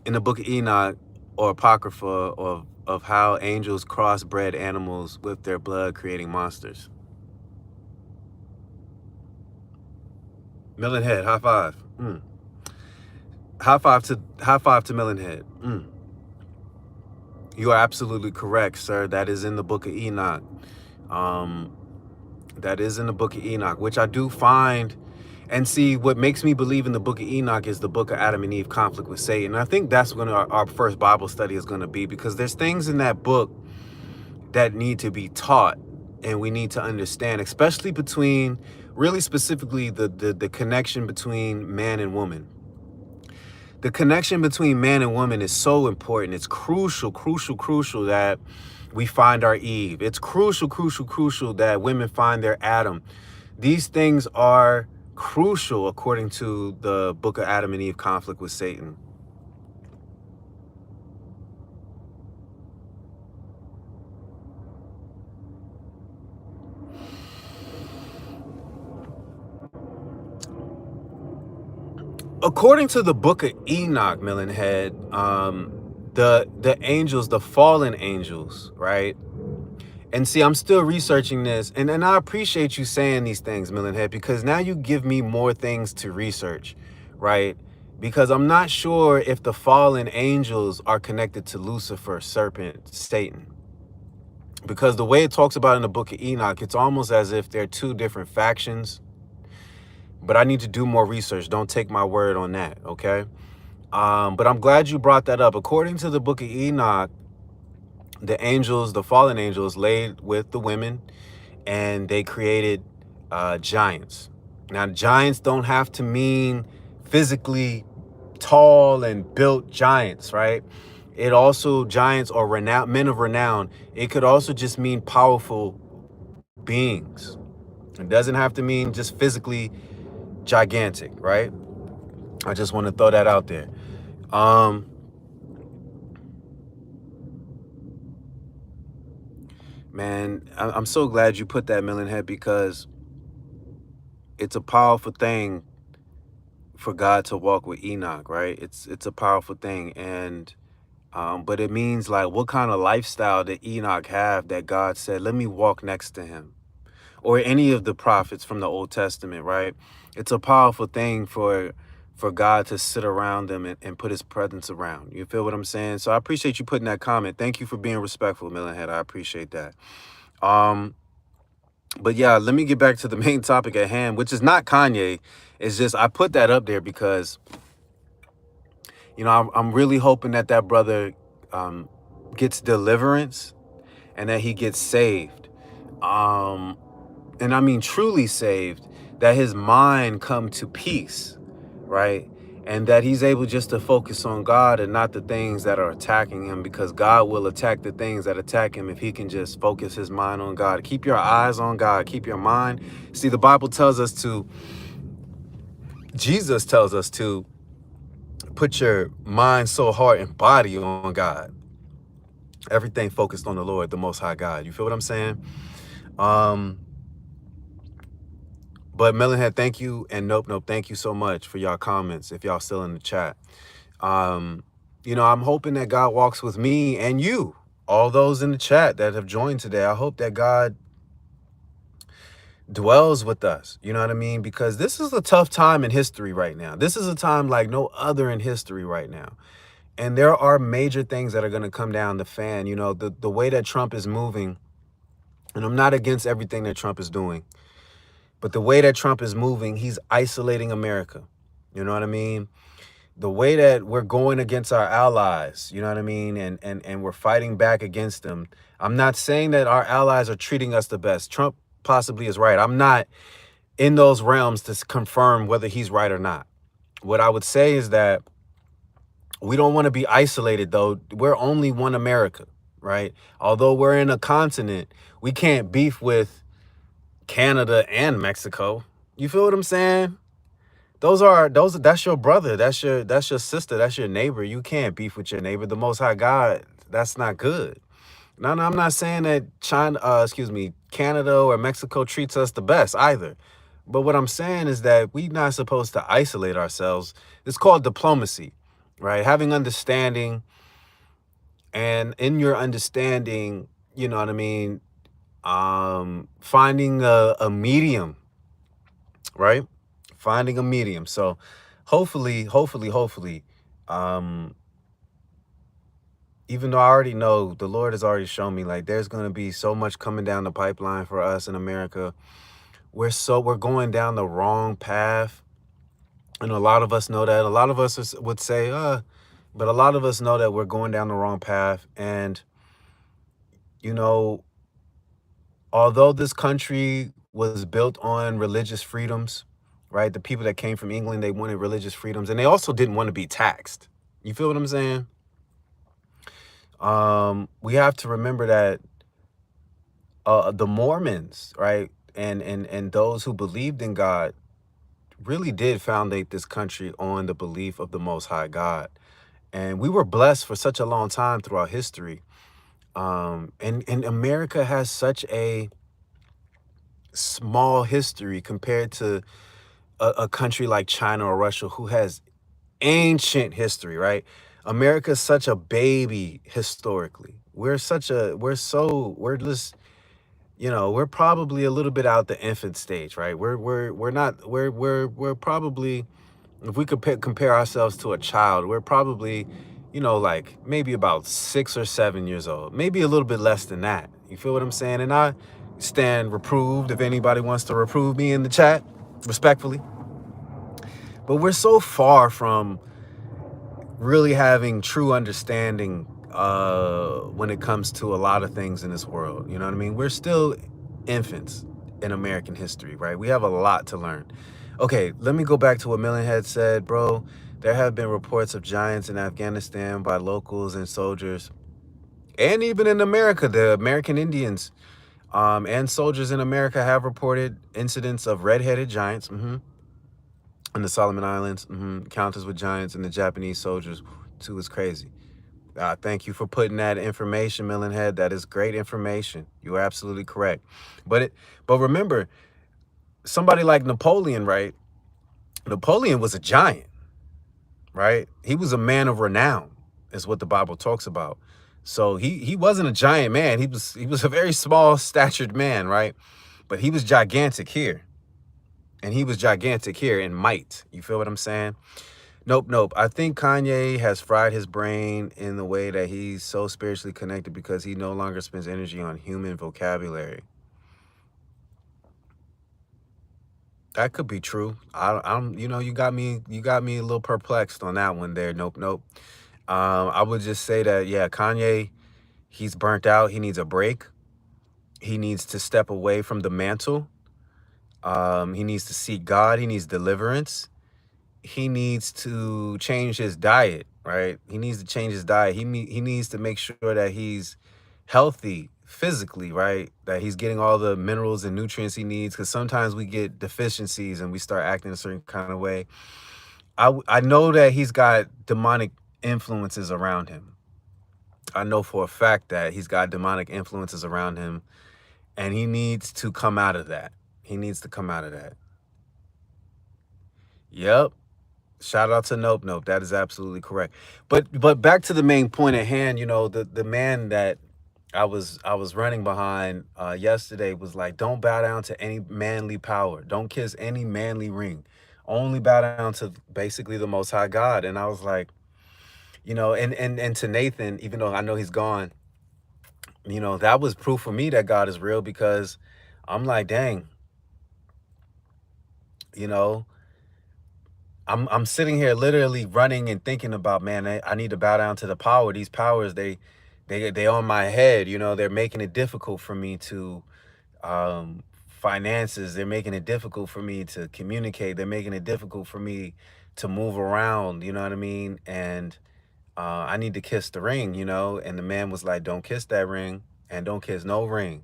in the book of Enoch or Apocrypha of how angels crossbred animals with their blood, creating monsters. Melonhead, high five. High five to Melonhead. You are absolutely correct, sir. That is in the book of Enoch. That is in the book of Enoch, which I do find. And see, what makes me believe in the book of Enoch is the book of Adam and Eve conflict with Satan. And I think that's when our first Bible study is going to be, because there's things in that book that need to be taught and we need to understand, especially between, really specifically, the connection between man and woman. The connection between man and woman is so important. It's crucial that we find our Eve. It's crucial that women find their Adam. These things are crucial according to the book of Adam and Eve conflict with Satan. According to the book of Enoch, Melonhead, the angels, the fallen angels, right? And see, I'm still researching this, and I appreciate you saying these things, Melonhead, because now you give me more things to research, right? Because I'm not sure if the fallen angels are connected to Lucifer, serpent, Satan. Because the way it talks about in the book of Enoch, it's almost as if they're two different factions. But I need to do more research. Don't take my word on that, okay? But I'm glad you brought that up. According to the book of Enoch, the angels, the fallen angels, laid with the women, and they created giants. Now, giants don't have to mean physically tall and built giants, right? It also, giants or renown, men of renown, it could also just mean powerful beings. It doesn't have to mean just physically gigantic, right? I just want to throw that out there. Man, I'm so glad you put that, Millionhead, because it's a powerful thing for God to walk with Enoch, right? It's a powerful thing, and but it means like, what kind of lifestyle did Enoch have that God said, "Let me walk next to him," or any of the prophets from the Old Testament, right? It's a powerful thing for God to sit around them and put His presence around. You feel what I'm saying? So I appreciate you putting that comment. Thank you for being respectful, Millionhead. I appreciate that. But yeah, let me get back to the main topic at hand, which is not Kanye. It's just I put that up there because, I'm really hoping that that brother gets deliverance and that he gets saved. And I mean truly saved, that his mind come to peace, right? And that he's able just to focus on God and not the things that are attacking him, because God will attack the things that attack him if he can just focus his mind on God. Keep your eyes on God. Keep your mind. See, the Bible tells us to, Jesus tells us to put your mind, soul, heart, and body on God. Everything focused on the Lord, the Most High God. You feel what I'm saying? But Melonhead, thank you, and Nope Nope, thank you so much for y'all comments. If y'all still in the chat, I'm hoping that God walks with me and you, all those in the chat that have joined today. I hope that God dwells with us. You know what I mean? Because this is a tough time in history right now. This is a time like no other in history right now. And there are major things that are going to come down the fan. The way that Trump is moving, and I'm not against everything that Trump is doing, but the way that Trump is moving, he's isolating America. You know what I mean? The way that we're going against our allies, you know what I mean? And we're fighting back against them. I'm not saying that our allies are treating us the best. Trump possibly is right. I'm not in those realms to confirm whether he's right or not. What I would say is that we don't want to be isolated, though. We're only one America, right? Although we're in a continent, we can't beef with Canada and Mexico. You feel what I'm saying? That's your brother, that's your sister, that's your neighbor. You can't beef with your neighbor. The Most High God, that's not good. No, I'm not saying that Canada or Mexico treats us the best either. But what I'm saying is that we're not supposed to isolate ourselves. It's called diplomacy, right? Having understanding, and in your understanding, you know what I mean, finding a medium, right? Finding a medium. So hopefully, even though I already know, the Lord has already shown me, like, there's going to be so much coming down the pipeline for us in America. We're going down the wrong path. And a lot of us know that. A lot of us would say, but a lot of us know that we're going down the wrong path. And, although this country was built on religious freedoms, right? The people that came from England, they wanted religious freedoms, and they also didn't want to be taxed. You feel what I'm saying? We have to remember that the Mormons, right, and those who believed in God really did foundate this country on the belief of the Most High God. And we were blessed for such a long time throughout history. And America has such a small history compared to a country like China or Russia, who has ancient history, right? America's such a baby historically. We're just, we're probably a little bit out the infant stage, right? We're probably, if we could compare ourselves to a child, we're probably, like maybe about 6 or 7 years old, maybe a little bit less than that. You feel what I'm saying? And I stand reproved if anybody wants to reprove me in the chat, respectfully. But we're so far from really having true understanding when it comes to a lot of things in this world. You know what I mean? We're still infants in American history, right? We have a lot to learn. Okay, let me go back to what Millen had said, bro. There have been reports of giants in Afghanistan by locals and soldiers, and even in America, the American Indians and soldiers in America have reported incidents of red-headed giants in the Solomon Islands, encounters with giants, and the Japanese soldiers, too, is crazy. Thank you for putting that information, Millenhead. That is great information. You are absolutely correct. But remember, somebody like Napoleon, right? Napoleon was a giant, right? He was a man of renown, is what the Bible talks about. So he wasn't a giant man. He was a very small statured man, right? But he was gigantic here. And he was gigantic here in might. You feel what I'm saying? Nope, nope. I think Kanye has fried his brain in the way that he's so spiritually connected because he no longer spends energy on human vocabulary. That could be true. I'm, you got me a little perplexed on that one there. Nope, nope. I would just say that, yeah, Kanye, he's burnt out. He needs a break. He needs to step away from the mantle. He needs to seek God. He needs deliverance. He needs to change his diet, right? He needs to change his diet. He needs to make sure that he's healthy physically, right? That he's getting all the minerals and nutrients he needs, because sometimes we get deficiencies and we start acting a certain kind of way. I know that he's got demonic influences around him. I know for a fact that he's got demonic influences around him, and he needs to come out of that. He needs to come out of that. Yep. Shout out to Nope Nope. That is absolutely correct. But back to the main point at hand, the man that I was running behind yesterday was like, don't bow down to any manly power. Don't kiss any manly ring. Only bow down to basically the most high God. And I was like, and to Nathan, even though I know he's gone, that was proof for me that God is real, because I'm like, dang, you know, I'm sitting here literally running and thinking about, man, I need to bow down to the power. These powers, they on my head, they're making it difficult for me to finances. They're making it difficult for me to communicate. They're making it difficult for me to move around, you know what I mean? And I need to kiss the ring, and the man was like, don't kiss that ring and don't kiss no ring.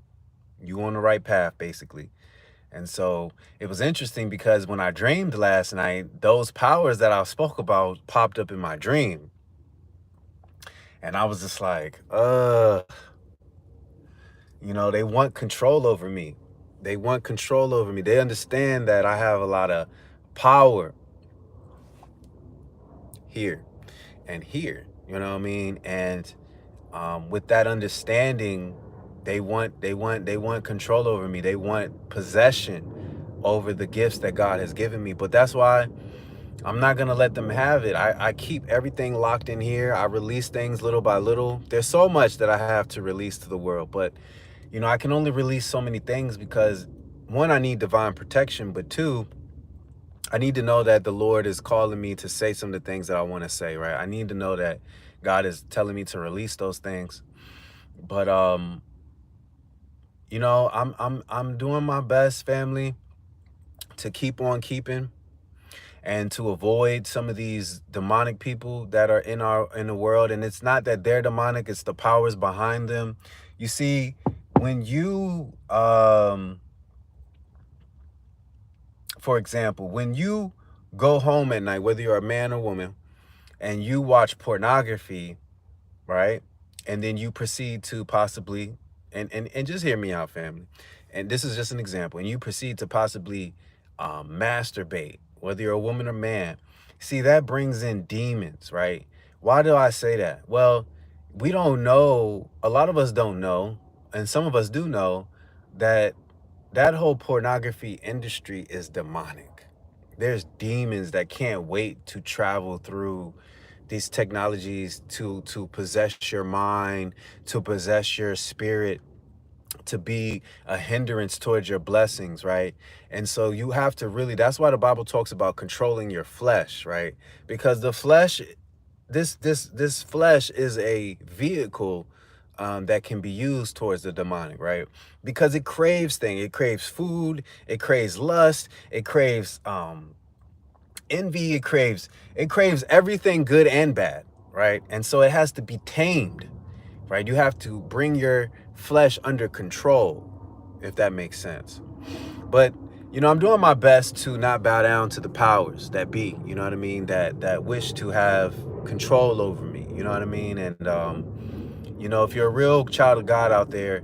You on the right path, basically. And so it was interesting because when I dreamed last night, those powers that I spoke about popped up in my dream. And I was just like, they want control over me. They want control over me. They understand that I have a lot of power here and here, you know what I mean? And with that understanding, they want control over me. They want possession over the gifts that God has given me. But that's why I'm not gonna let them have it. I keep everything locked in here. I release things little by little. There's so much that I have to release to the world, but I can only release so many things because, one, I need divine protection, but two, I need to know that the Lord is calling me to say some of the things that I want to say, right? I need to know that God is telling me to release those things. But I'm doing my best, family, to keep on keeping and to avoid some of these demonic people that are in the world. And it's not that they're demonic, it's the powers behind them. You see, when you for example, when you go home at night, whether you're a man or woman, and you watch pornography, right? And then you proceed to possibly, and just hear me out, family. And this is just an example. And you proceed to possibly masturbate, whether you're a woman or man. See, that brings in demons, right? Why do I say that? Well, we don't know. A lot of us don't know, and some of us do know that that whole pornography industry is demonic. There's demons that can't wait to travel through these technologies to possess your mind, to possess your spirit, to be a hindrance towards your blessings, right? And so you have to really, that's why the Bible talks about controlling your flesh, right? Because the flesh, this flesh is a vehicle that can be used towards the demonic, right? Because it craves things. It craves food. It craves lust. It craves envy. It craves everything good and bad, right? And so it has to be tamed, right? You have to bring your flesh under control, if that makes sense. But I'm doing my best to not bow down to the powers that be. You know what I mean? That wish to have control over me. You know what I mean? And if you're a real child of God out there,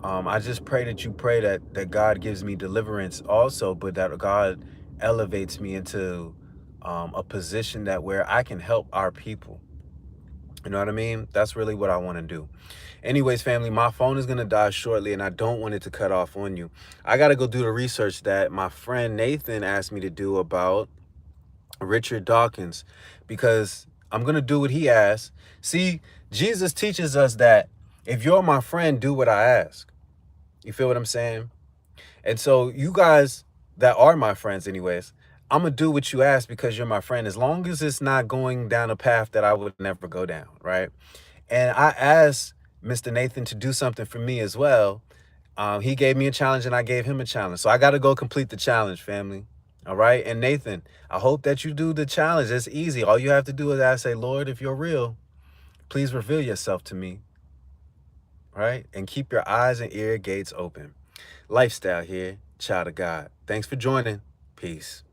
I just pray that you pray that God gives me deliverance also, but that God elevates me into a position that where I can help our people. You know what I mean? That's really what I want to do. Anyways, family, my phone is going to die shortly, and I don't want it to cut off on you. I got to go do the research that my friend Nathan asked me to do about Richard Dawkins, because I'm going to do what he asked. See, Jesus teaches us that if you're my friend, do what I ask. You feel what I'm saying? And so you guys that are my friends anyways, I'm going to do what you ask because you're my friend, as long as it's not going down a path that I would never go down, right? And I asked Mr. Nathan to do something for me as well. He gave me a challenge and I gave him a challenge. So I got to go complete the challenge, family. All right. And Nathan, I hope that you do the challenge. It's easy. All you have to do is ask, say, Lord, if you're real, please reveal yourself to me. Right. And keep your eyes and ear gates open. Lifestyle here, child of God. Thanks for joining. Peace.